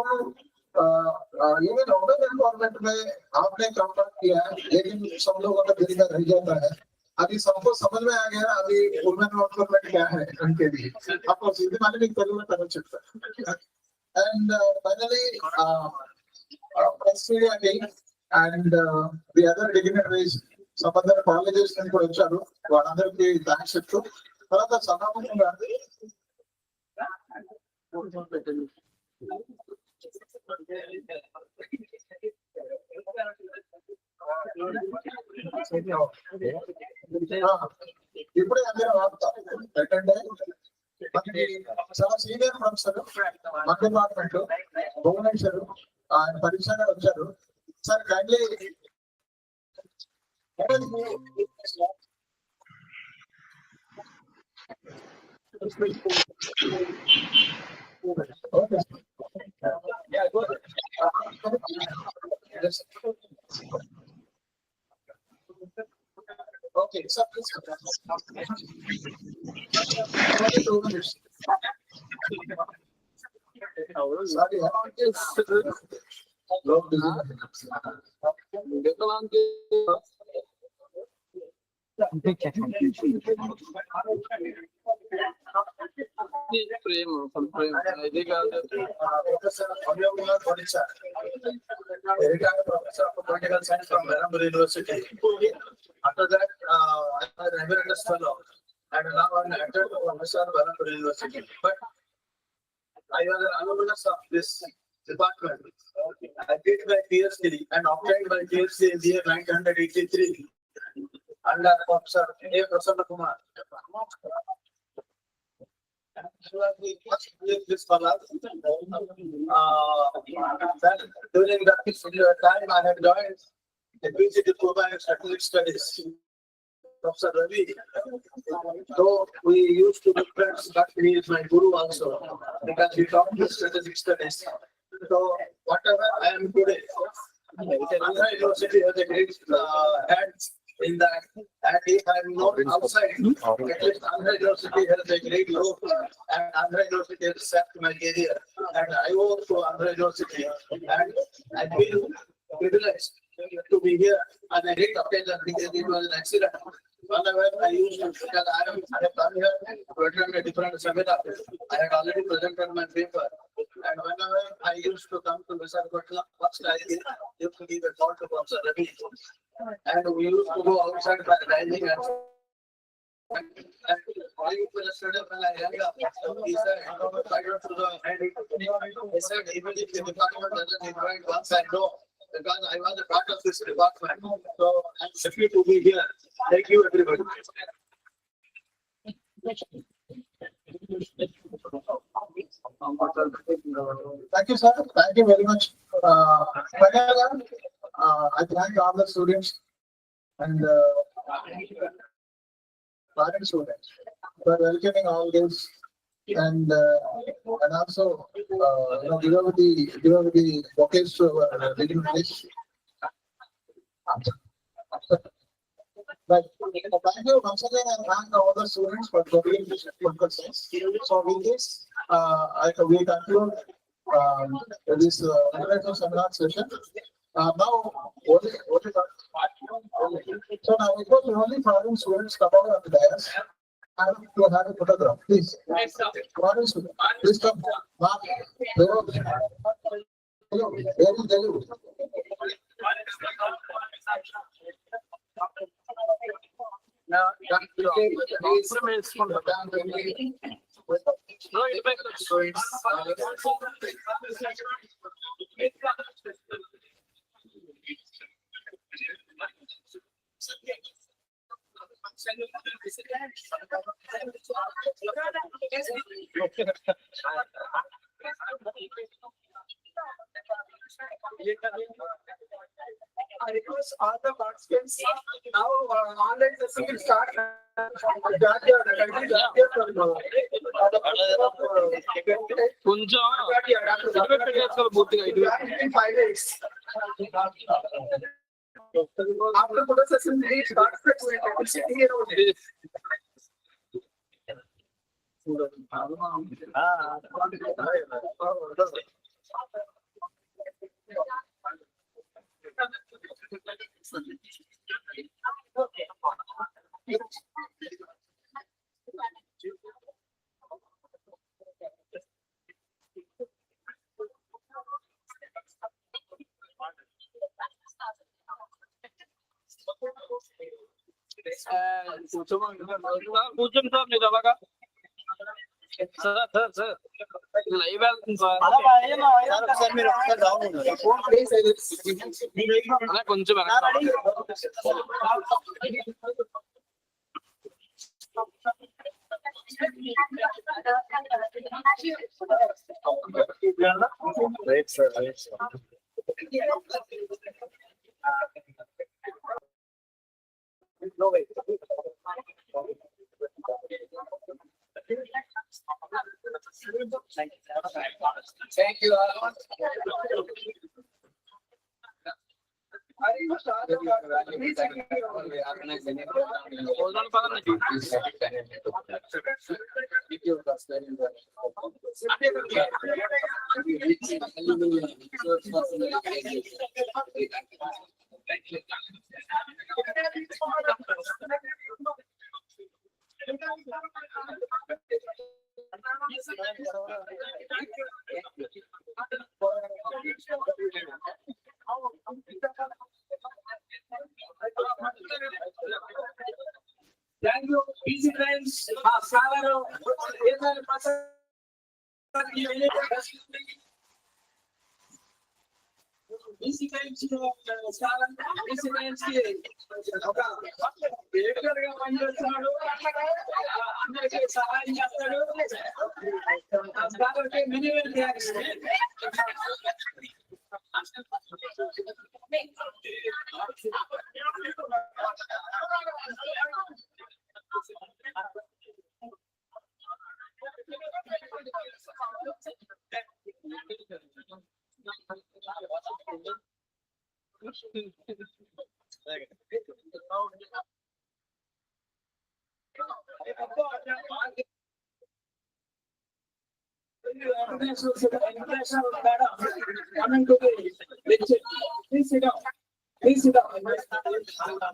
even urban environment में आपने comfort किया है, लेकिन सब लोगों का दिल का रह जाता है. अभी सबको समझ में आ गया अभी वुमेन एम्पावरमेंट क्या है उनके लिए. आपको सीधे माने भी करूँगा तब चलता. And finally, Press Media again, and the other dignitaries, some other colleges and వచ్చారు. వాళ్ళందరికీ థాంక్స్ చెప్తూ తర్వాత సమాపనం గారు. ఇప్పుడే అందరూ అటెండ్ మనకి చాలా సీనియర్ ప్రొఫెసర్ మన డిపార్ట్మెంట్ భువనేశ్వర్ ఆయన పరీక్షగా వచ్చారు. Sir kindly okay. Okay, so please. Only 2 minutes. Sorry, Long ప్రేమ ఇది కాదు. Professor Abiyakumar Kodisa, retired professor of political science from Perambalur University. After that, I was an emeritus fellow, and now I'm an actor professor of Perambalur University. But I was an alumnus of this department. I did my PhD and obtained my PhD in the year 1983 under Professor A. Prasanna Kumar. This fellow, during that time I had joined the PG Diploma in Strategic Studies. Professor Ravi, though we used to be friends, but he is my guru also, because he taught me strategic studies. So whatever I am today, Andhra University has a great hand in that. And if I am not outside, at least Andhra University has a great role, and Andhra University has set my career, and I owe to Andhra University, and I feel privileged to be here on a great occasion because it was an accident. Whenever I used to, because I have come here to attend a different seminar, I had already presented my paper, and whenever I used to come to Visakhapatnam, first I used to give a call to Professor Ravi, and we used to go outside for dining and I was a student when I young up. He said, I don't know, he said, even if the department doesn't invite once, I know, because I was a part of this department. So I'm happy to be here. Thank you, everybody. Thank you, sir. Thank you very much. I thank all the students and parent students for welcoming all this, and also give over the bouquets to our dignitaries. But thank you once again, and thank all the students for doing this political science. So with this, we conclude this seminar session. Now, so now it was only foreign students come out of the dais. I have to have a photograph, please. Foreign students, please come. Mark, hello. No, I request all the participants now online session will start. కొంచెం పెట్టేసుకోవాలి పూర్తిగా ఇటు. In 5 days. After photo session, we participate. కూర్చోండి sir మీరు అలాగా sir live వెళ్తుంది sir అలా కొంచెం Right, sir. Right, sir. No way. Thank you all. Thank you, easy friends. EC times EC times కి ఒక డైరెక్టర్ గా పనిచేస్తున్నాడు, అందరికీ సహాయం చేస్తాడు. కాబట్టి many many thanks. Coming to the lecture. Please sit down. Please sit down.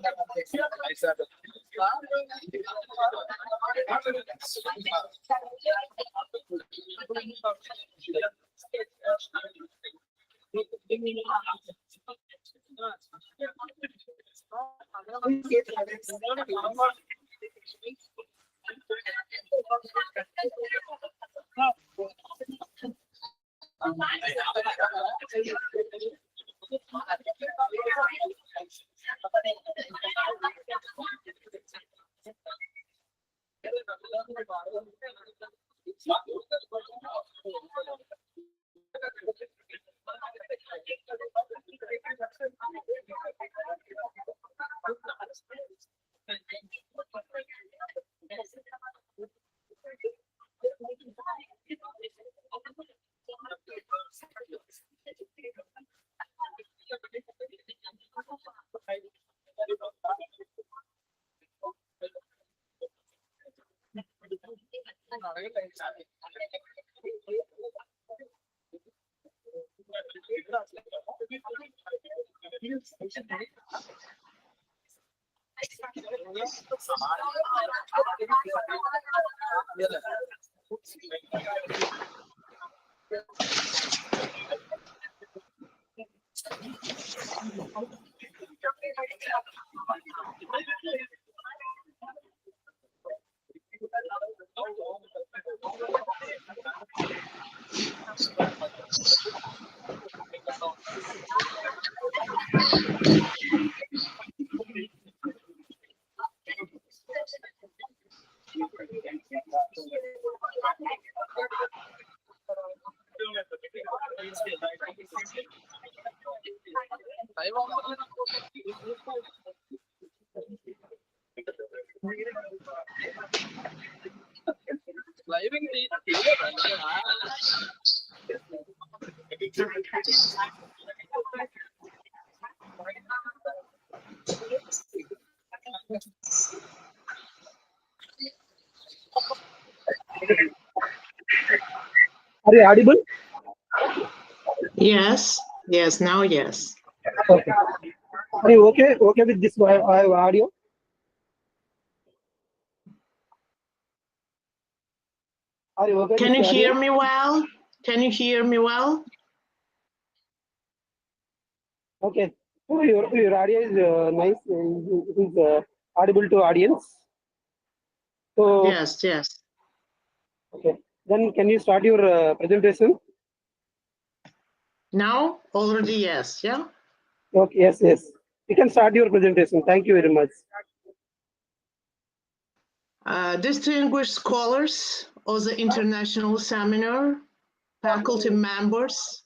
Are you audible? Yes, yes, now yes. Okay. Are you okay with this audio? Are you okay Can with you the hear audio? me well? Can you hear me well? Okay. So your audio is nice. It is audible to audience. So Yes, yes. okay. Then can you start your presentation? Now already yes, yeah? Okay. Yes. Yes. You can start your presentation. Thank you very much. Distinguished scholars of the international seminar, faculty members,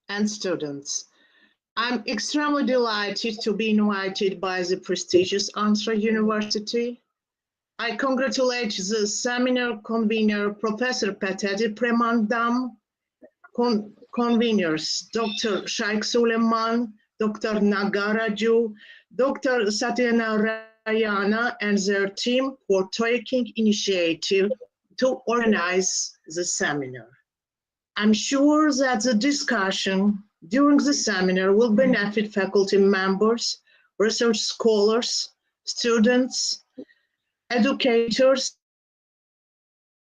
and students. I'm extremely delighted to be invited by the prestigious Ansra University. I congratulate the seminar convener, Professor Patedi Premandam, conveners, Dr. Shaikh Suleiman, Dr. Nagaraju, Dr. Satyanarayana, and their team for taking initiative to organize the seminar. I'm sure that the discussion during the seminar will benefit faculty members, research scholars, students, educators,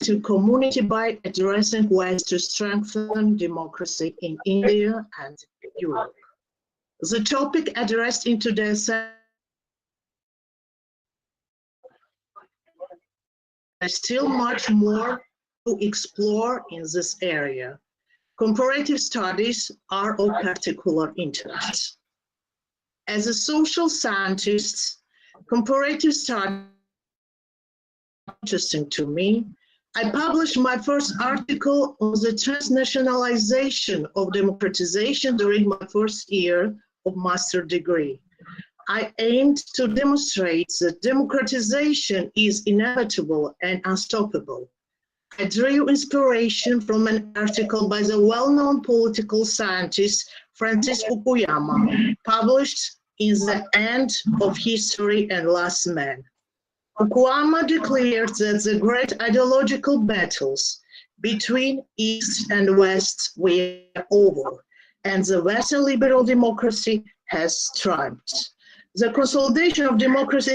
to community by addressing ways to strengthen democracy in India and Europe. The topic addressed in today's session is still much more to explore in this area. Comparative studies are of particular interest. As a social scientist, comparative studies are interesting to me. I published my first article on the transnationalization of democratization during my first year of master degree. I aimed to demonstrate that democratization is inevitable and unstoppable. I drew inspiration from an article by the well-known political scientist Francis Fukuyama, published in The End of History and Last Man. Fukuyama declared that the great ideological battles between East and West were over, and the Western liberal democracy has triumphed. The consolidation of democracy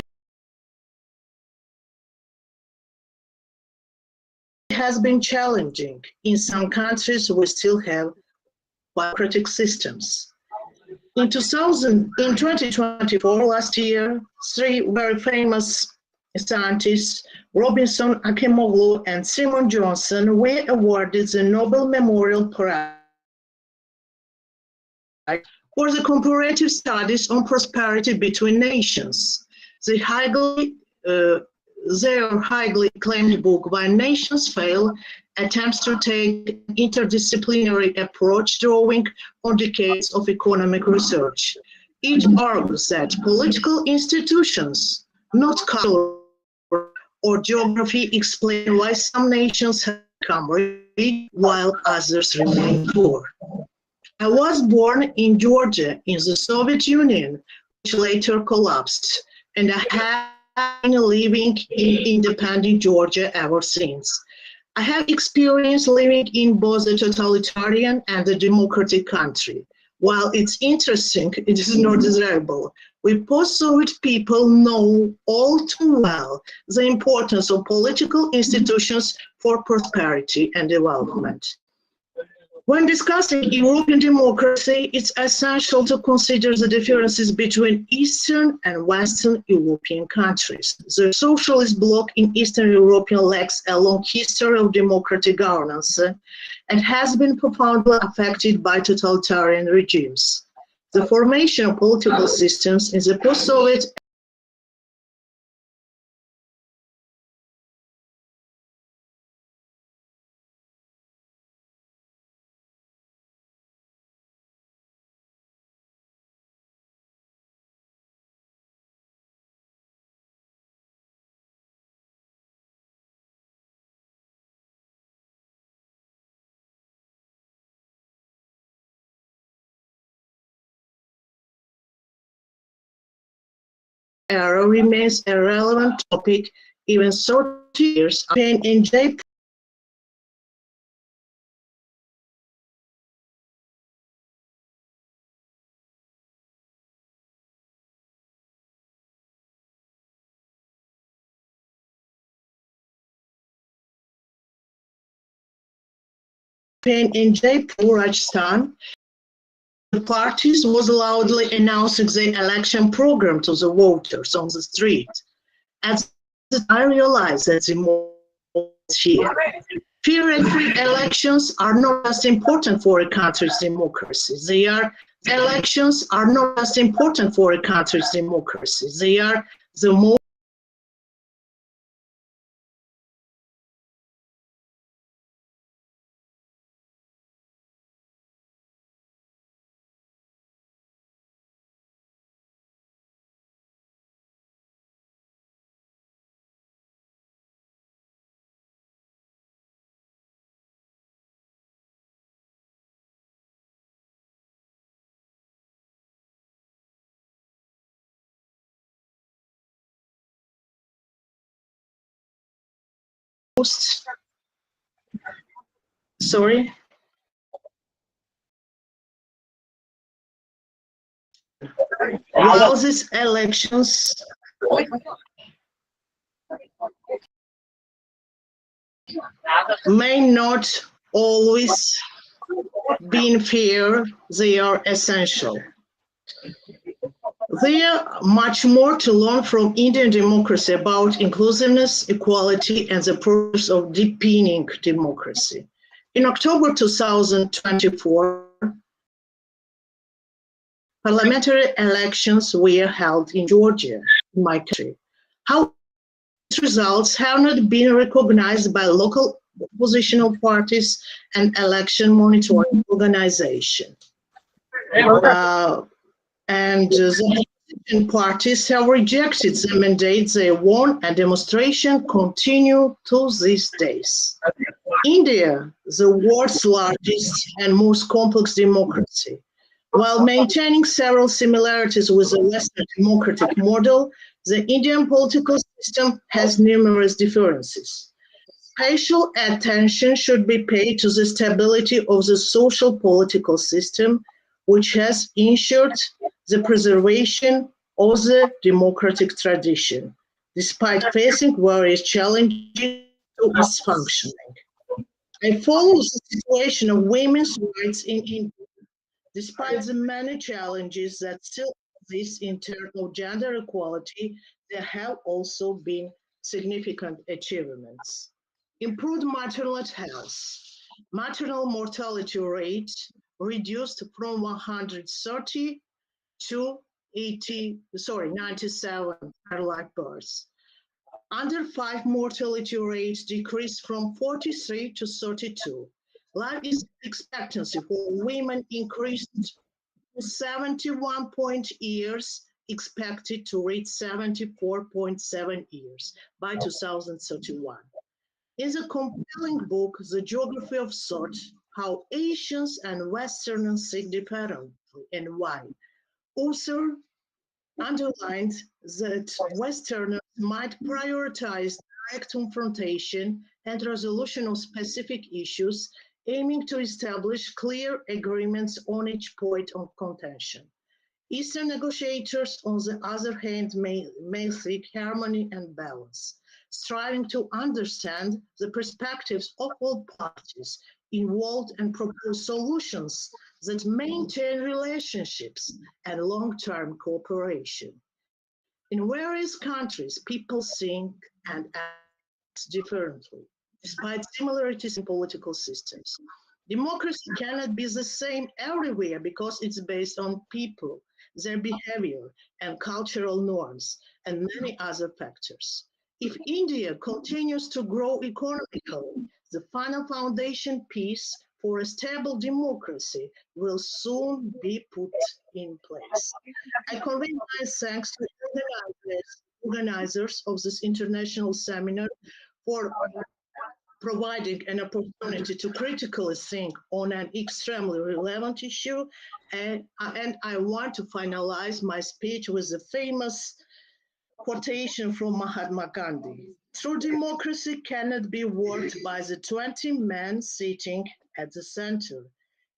has been challenging. In some countries, we still have democratic systems. In 2024, last year, three very famous scientists, Robinson Akemoglu and Simon Johnson, were awarded the Nobel Memorial Prize for the comparative studies on prosperity between nations. Their highly acclaimed book, When Nations Fail, attempts to take an interdisciplinary approach drawing on decades of economic research. It argues that political institutions, not culture or geography, explain why some nations have become rich while others remain poor. I was born in Georgia in the Soviet Union, which later collapsed, and I have been living in independent Georgia ever since. I have experienced living in both a totalitarian and a democratic country. While it's interesting, it is not desirable. We post-Soviet people know all too well the importance of political institutions for prosperity and development. When discussing European democracy, it's essential to consider the differences between Eastern and Western European countries. The socialist bloc in Eastern Europe lacks a long history of democratic governance and has been profoundly affected by totalitarian regimes. The formation of political systems in the post-Soviet era remains a relevant topic even 30 years after Paine and J. campaign in Jaipur, Rajasthan, the parties was loudly announcing their election program to the voters on the street. At the time, I realized that the more here. Fair and free elections are not just important for a country's democracy. Elections are not just important for a country's democracy. They are the most sorry. While these elections may not always be fair, they are essential. There are much more to learn from Indian democracy about inclusiveness, equality, and the process of deepening democracy. In October 2024, parliamentary elections were held in Georgia, my country. However, these results have not been recognized by local oppositional parties and election monitoring organizations. And the opposition parties have rejected the mandate they won, and demonstrations continue to these days. India, the world's largest and most complex democracy, while maintaining several similarities with the Western democratic model, the Indian political system has numerous differences. Special attention should be paid to the stability of the social political system, which has ensured the preservation of the democratic tradition, despite facing various challenges to its functioning. I follow the situation of women's rights in India. Despite the many challenges that still exist in terms of gender equality, there have also been significant achievements. Improved maternal health, maternal mortality rate reduced from 130 to 97 live births. Under 5 mortality rates decreased from 43 to 32. Life expectancy for women increased to 71 years, expected to reach 74.7 years by 2031. In the compelling book, The Geography of Thought, How Asians and Westerners Think Differently and Why, author underlined that Westerners might prioritize direct confrontation and resolution of specific issues, aiming to establish clear agreements on each point of contention. Eastern negotiators, on the other hand, may seek harmony and balance, striving to understand the perspectives of all parties involved and propose solutions that maintain relationships and long-term cooperation. In various countries, people think and act differently, despite similarities in political systems. Democracy cannot be the same everywhere because it's based on people, their behavior, and cultural norms, and many other factors. If India continues to grow economically, the final foundation piece for a stable democracy will soon be put in place. I convey my thanks to organizers of this international seminar for providing an opportunity to critically think on an extremely relevant issue. And I want to finalize my speech with a famous quotation from Mahatma Gandhi. True democracy cannot be worked by the 20 men sitting at the center.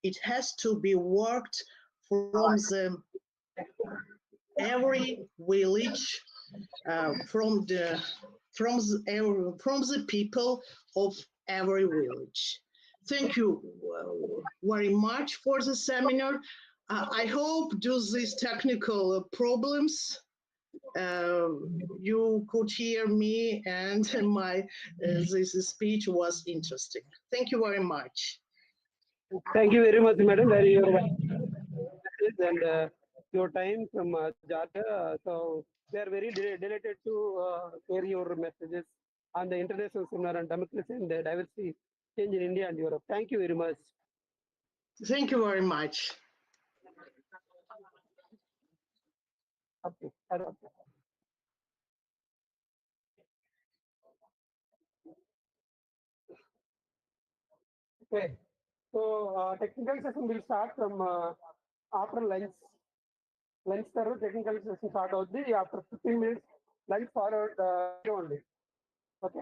It has to be worked from every village, from the people of every village. Thank you very much for the seminar. I hope due to these technical problems, you could hear me and my this speech was interesting. Thank you very much. Thank you very much, madam. Very your message and your time from Georgia. So we are very delighted to hear your messages on the international seminar on democracy and diversity change in India and Europe. Thank you very much. Thank you very much. Okay. Okay. So technical session will start from after lunch. Lunch thorough technical session start out the after 15 minutes. Lunch followed only. Okay.